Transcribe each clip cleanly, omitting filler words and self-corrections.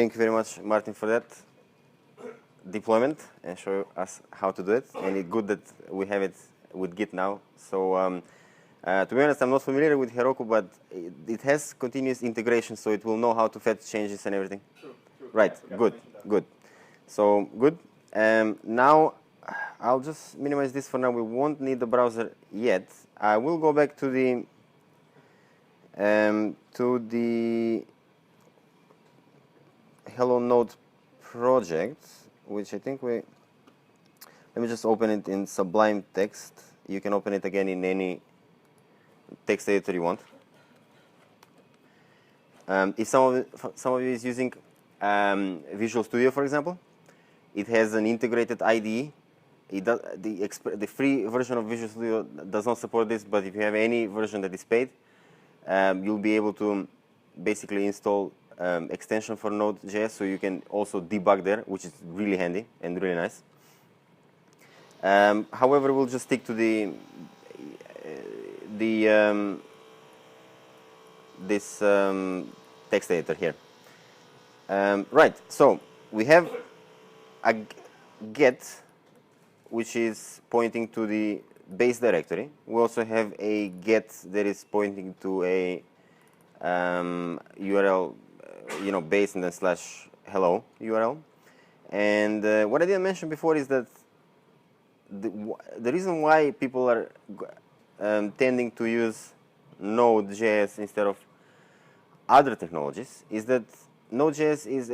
thank you very much, Martin, for that deployment and show us how to do it. And it's good that we have it with Git now. So to be honest, I'm not familiar with Heroku, but it has continuous integration, so it will know how to fetch changes and everything. True. Right. Good. So good. Now I'll just minimize this for now. We won't need the browser yet. I will go back to the Hello Node project, which I think we. Let me just open it in Sublime Text. You can open it again in any text editor you want. If some of you is using Visual Studio, for example, it has an integrated IDE. The free version of Visual Studio does not support this, but if you have any version that is paid, you'll be able to basically install extension for Node.js, so you can also debug there, which is really handy and really nice. However, we'll just stick to this text editor here. Right, so we have a get, which is pointing to the base directory. We also have a get that is pointing to a URL, base and then /hello URL. And what I didn't mention before is that the reason why people are tending to use Node.js instead of other technologies is that Node.js is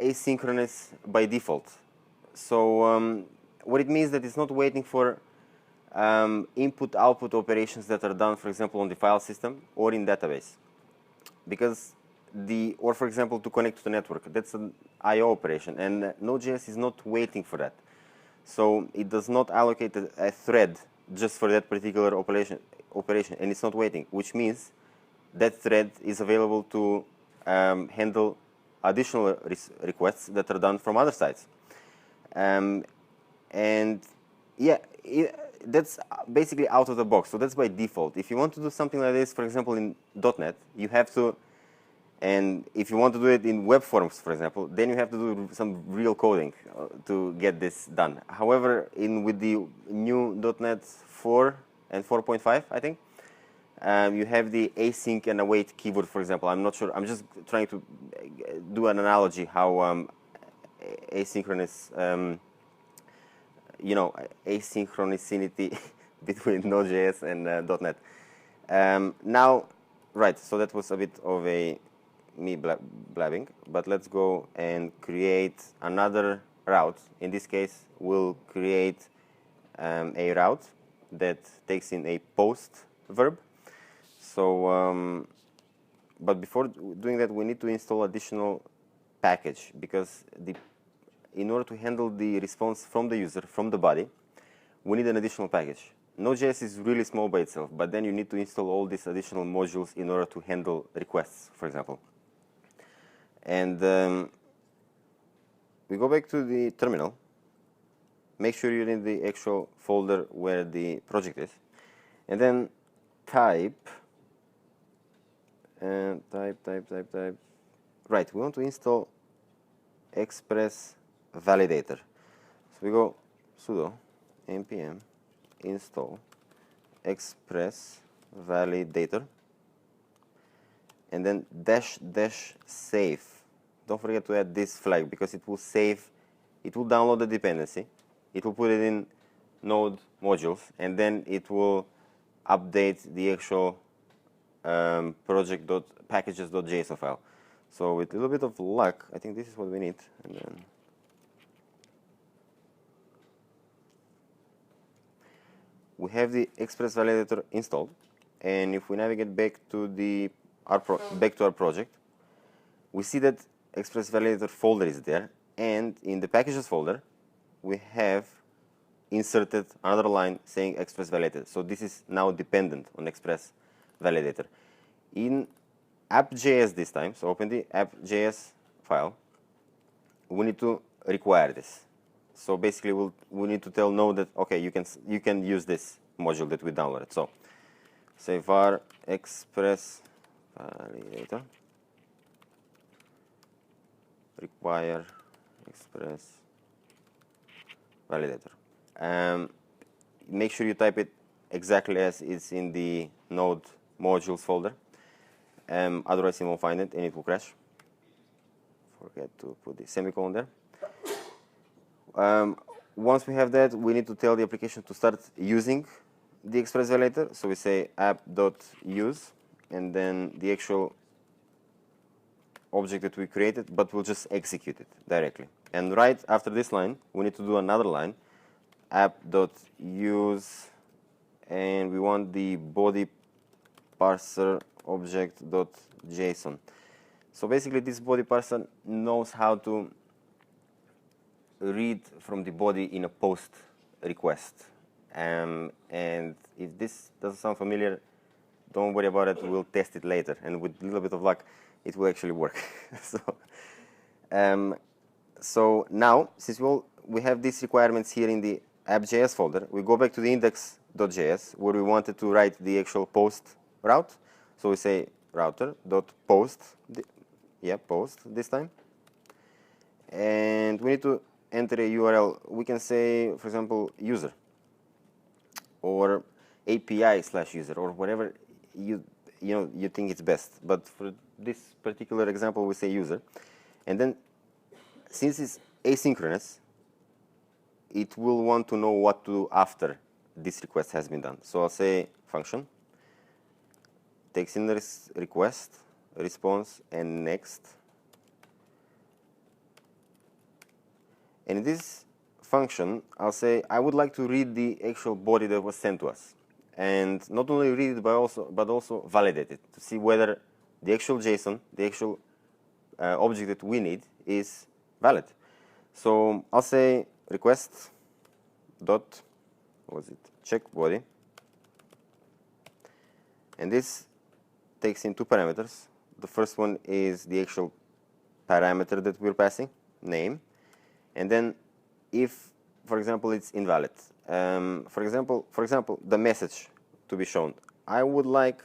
asynchronous by default. So what it means that it's not waiting for input-output operations that are done, for example, on the file system or in database. Because or for example, to connect to the network, that's an I/O operation, and Node.js is not waiting for that. So it does not allocate a thread just for that particular operation, and it's not waiting, which means that thread is available to handle additional requests that are done from other sites. And yeah, that's basically out of the box. So that's by default. If you want to do something like this, for example, in .NET, you have to, and if you want to do it in web forms, for example, then you have to do some real coding to get this done. However, with the new .NET 4 and 4.5, I think, you have the async and await keyword, for example. I'm not sure. I'm just trying to do an analogy how asynchronous, asynchronicity between Node.js and .NET. Now, right, so that was a bit of me blabbing, but let's go and create another route. In this case, we'll create a route that takes in a post verb. So, but before doing that, we need to install additional package, because in order to handle the response from the user, from the body, we need an additional package. Node.js is really small by itself, but then you need to install all these additional modules in order to handle requests, for example. And we go back to the terminal. Make sure you're in the actual folder where the project is. And then type. Right, we want to install Express Validator. So we go sudo npm install Express Validator, and then --save. Don't forget to add this flag, because it will save, it will download the dependency, it will put it in Node modules, and then it will update the actual project.packages.json file. So with a little bit of luck, I think this is what we need. And then we have the Express Validator installed, and if we navigate back to our project, we see that Express Validator folder is there, and in the packages folder, we have inserted another line saying Express Validator. So this is now dependent on Express Validator. In app.js this time, so open the app.js file, we need to require this. So basically, we need to tell Node that, okay, you can use this module that we downloaded. So say var Express Validator require express validator. Make sure you type it exactly as it's in the node modules folder. Otherwise you won't find it and it will crash. Forget to put the semicolon there. Once we have that, we need to tell the application to start using the express validator. So we say app.use and then the actual object that we created, but we'll just execute it directly. And right after this line, we need to do another line, app.use, and we want the body parser object.json. So basically this body parser knows how to read from the body in a post request. And if this doesn't sound familiar, don't worry about it, we'll test it later. And with a little bit of luck, it will actually work. So now, since we have these requirements here in the app.js folder, we go back to the index.js where we wanted to write the actual post route. So we say router.post, post this time. And we need to enter a URL. We can say, for example, user or API/user or whatever you think it's best. But for this particular example, we say user. And then, since it's asynchronous, it will want to know what to do after this request has been done. So I'll say function takes in the request, response, and next. And in this function, I'll say I would like to read the actual body that was sent to us, and not only read it, but also validate it to see whether the actual JSON, the actual object that we need, is valid. So I'll say request dot check body, and this takes in two parameters. The first one is the actual parameter that we're passing, name. And then if, for example, it's invalid, for example, the message to be shown, I would like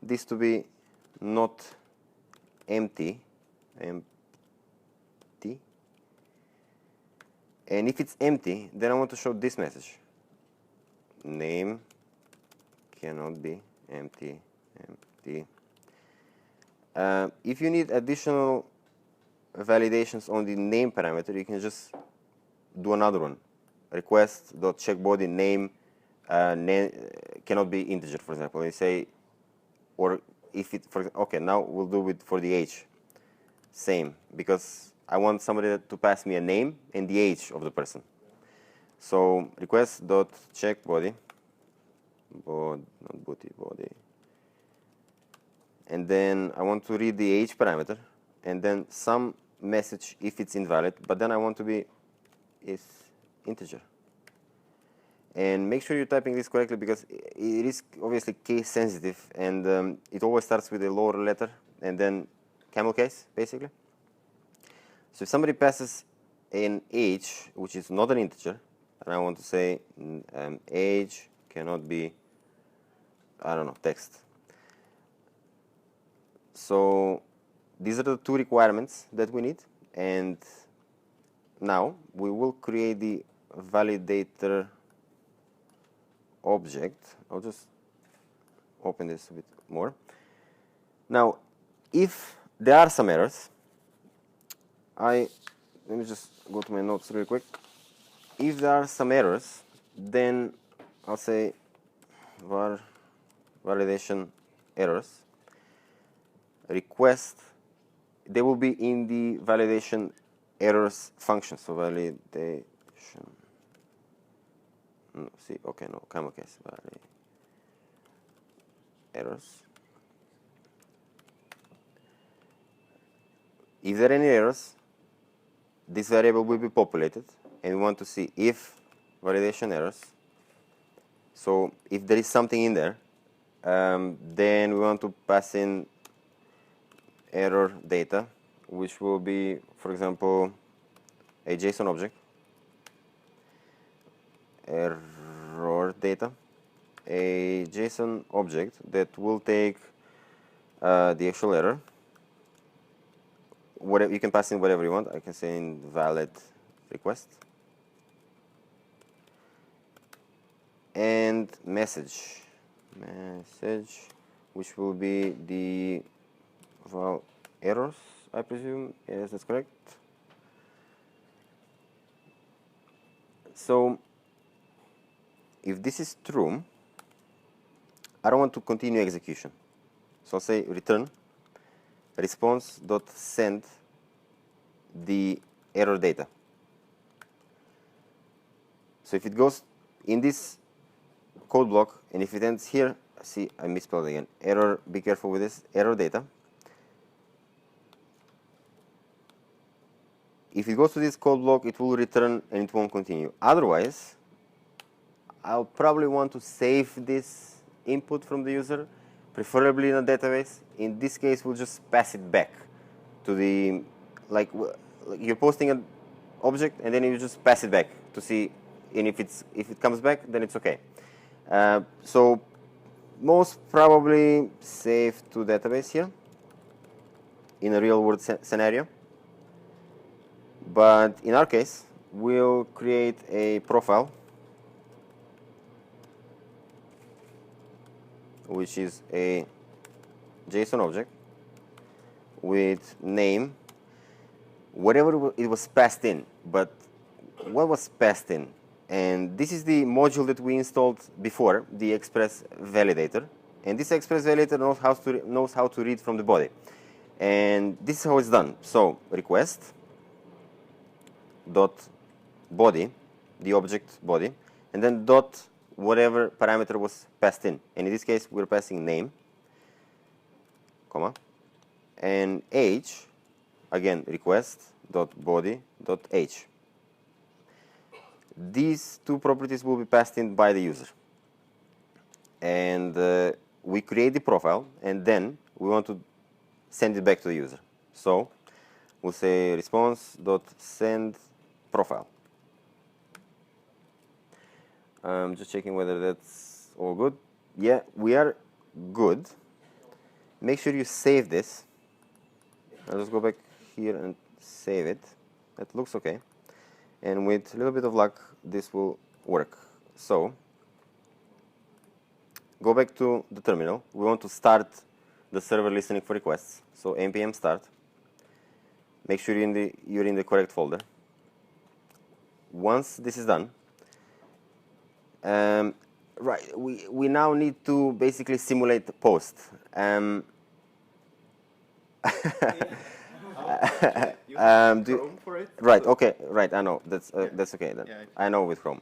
this to be not empty. And if it's empty, then I want to show this message. Name cannot be empty. If you need additional validations on the name parameter, you can just do another one. Request.checkBody name cannot be integer, for example. You say, or if it, okay, now we'll do it for the age. Same, because I want somebody to pass me a name and the age of the person. So request.checkBody, not body. And then I want to read the age parameter, and then some message if it's invalid, but then I want to be is integer. And make sure you're typing this correctly, because it is obviously case sensitive, and it always starts with a lower letter and then camel case, basically. So if somebody passes an age, which is not an integer, and I want to say age cannot be, I don't know, text. So these are the two requirements that we need, and now we will create the validator object. I'll just open this a bit more. Now, if there are some errors, let me just go to my notes real quick. If there are some errors, then I'll say var validation errors. Request, they will be in the validation errors function. So validation, no, see, okay, no, camel case, errors. If there are any errors, this variable will be populated, and we want to see if validation errors. So if there is something in there, then we want to pass in error data, which will be, for example, a JSON object, error data, a JSON object that will take the actual error, whatever, you can pass in whatever you want. I can say in valid request. And message, which will be the val errors, I presume. Yes, that's correct. So if this is true, I don't want to continue execution. So I'll say return response.send the error data. So if it goes in this code block, and if it ends here, see, I misspelled again. Error, be careful with this, error data. If it goes to this code block, it will return and it won't continue. Otherwise, I'll probably want to save this input from the user, preferably in a database. In this case, we'll just pass it back to the, like you're posting an object and then you just pass it back to see, and if it comes back, then it's okay. So most probably save to database here in a real world scenario. But in our case, we'll create a profile, which is a JSON object with name, whatever it was passed in, but what was passed in? And this is the module that we installed before, the Express Validator. And this Express Validator knows how to read from the body. And this is how it's done. So request dot body, the object body, and then dot whatever parameter was passed in. And in this case, we're passing name, comma, and age, again, request dot body dot age. These two properties will be passed in by the user. And we create the profile, and then we want to send it back to the user. So we'll say response.send profile. Just checking whether that's all good. Yeah, we are good. Make sure you save this. I'll just go back here and save it. That looks okay. And with a little bit of luck, this will work. So go back to the terminal. We want to start the server listening for requests. So npm start. Make sure you're in the correct folder. Once this is done, right, we now need to basically simulate the post. Chrome for it? Right, okay, right, I know, that's okay then. Yeah. I know with Chrome.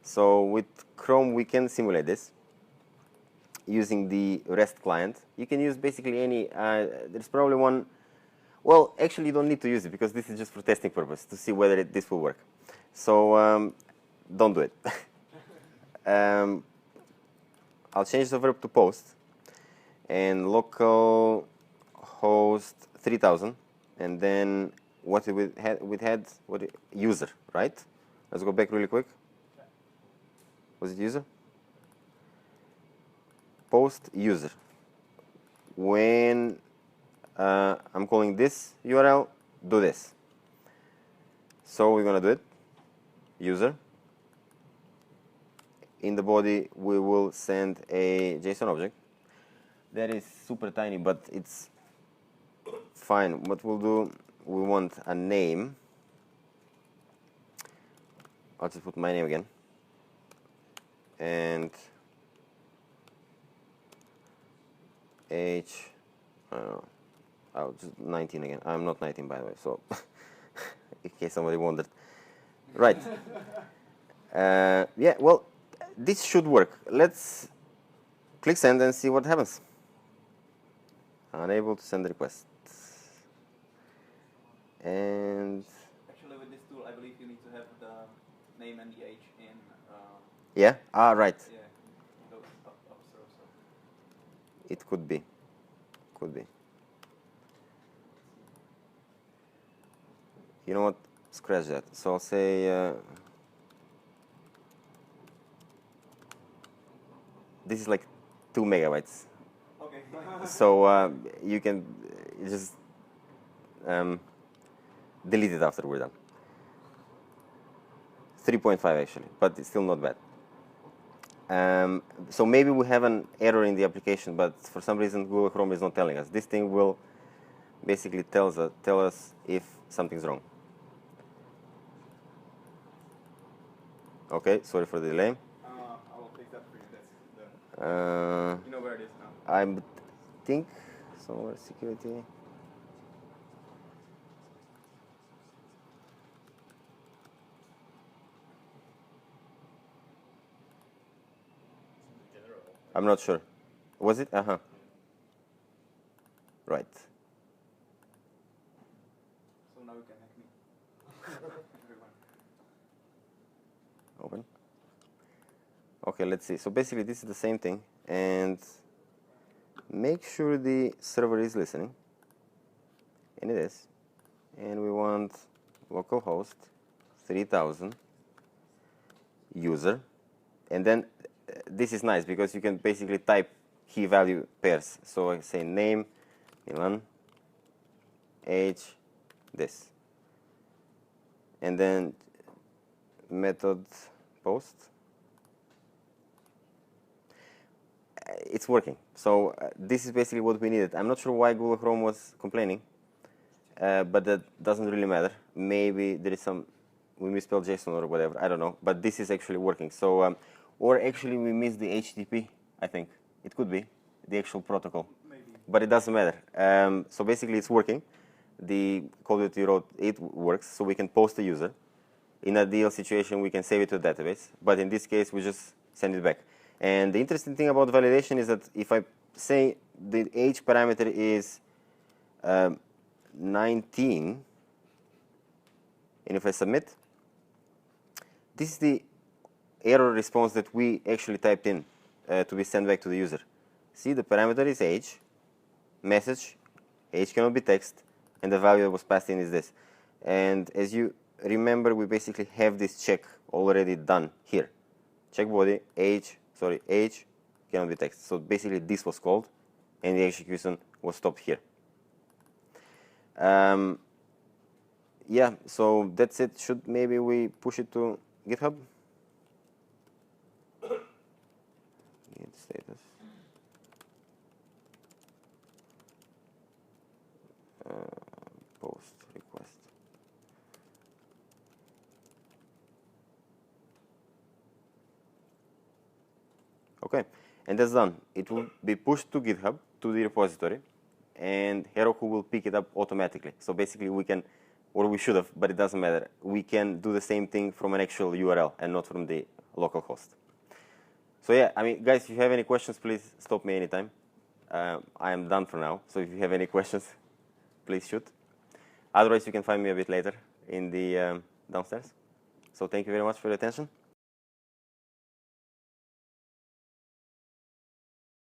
So with Chrome, we can simulate this using the REST client. You can use basically any, there's probably one, well, actually you don't need to use it because this is just for testing purpose to see whether this will work. So don't do it. I'll change the verb to post and local host 3000, and then what we had user, right? Let's go back really quick. Was it user? Post user. When I'm calling this URL, do this. So we're gonna do it. User. In the body, we will send a JSON object. That is super tiny, but it's fine. What we'll do, we want a name. I'll just put my name again. And age, I don't know, I'll just 19 again. I'm not 19, by the way, so in case somebody wondered. Right. Yeah, well, this should work. Let's click send and see what happens. Unable to send request. And Actually, with this tool, I believe you need to have the name and the age in. yeah, right. Yeah, those up so. It could be. Could be. You know what? Scratch that. So I'll say this is like 2 megabytes. Okay. So you can just delete it after we're done. 3.5 actually, but it's still not bad. So maybe we have an error in the application, but for some reason Google Chrome is not telling us. This thing will basically tell us if something's wrong. Okay, sorry for the delay. I will pick that for you. That's done. You know where it is now. I think somewhere security. I'm not sure. Was it? Uh-huh. Right. So now you can hack me. Everyone. Open. Okay, let's see. So basically this is the same thing, and make sure the server is listening, and it is. And we want localhost 3000 user, and then this is nice because you can basically type key value pairs. So I say name, Milan, age, this, and then method post. It's working. So this is basically what we needed. I'm not sure why Google Chrome was complaining, but that doesn't really matter. Maybe there is some, we misspelled JSON or whatever, I don't know, but this is actually working. So, or actually we missed the HTTP, I think. It could be, the actual protocol. Maybe. But it doesn't matter. So basically it's working. The code that you wrote, it works, so we can post a user. In a ideal situation, we can save it to a database, but in this case, we just send it back. And the interesting thing about validation is that if I say the age parameter is 19, and if I submit, this is the error response that we actually typed in to be sent back to the user. See, the parameter is age, message, age cannot be text, and the value that was passed in is this. And as you remember, we basically have this check already done here. Check body, age cannot be text. So basically this was called, and the execution was stopped here. Yeah, so that's it. Should maybe we push it to GitHub? Git status. Post request. Okay, and that's done. It will be pushed to GitHub, to the repository, and Heroku will pick it up automatically. So basically we can, or we should have, but it doesn't matter. We can do the same thing from an actual URL and not from the local host. So yeah, I mean, guys, if you have any questions, please stop me anytime. I am done for now. So if you have any questions, please shoot. Otherwise, you can find me a bit later in the downstairs. So thank you very much for your attention.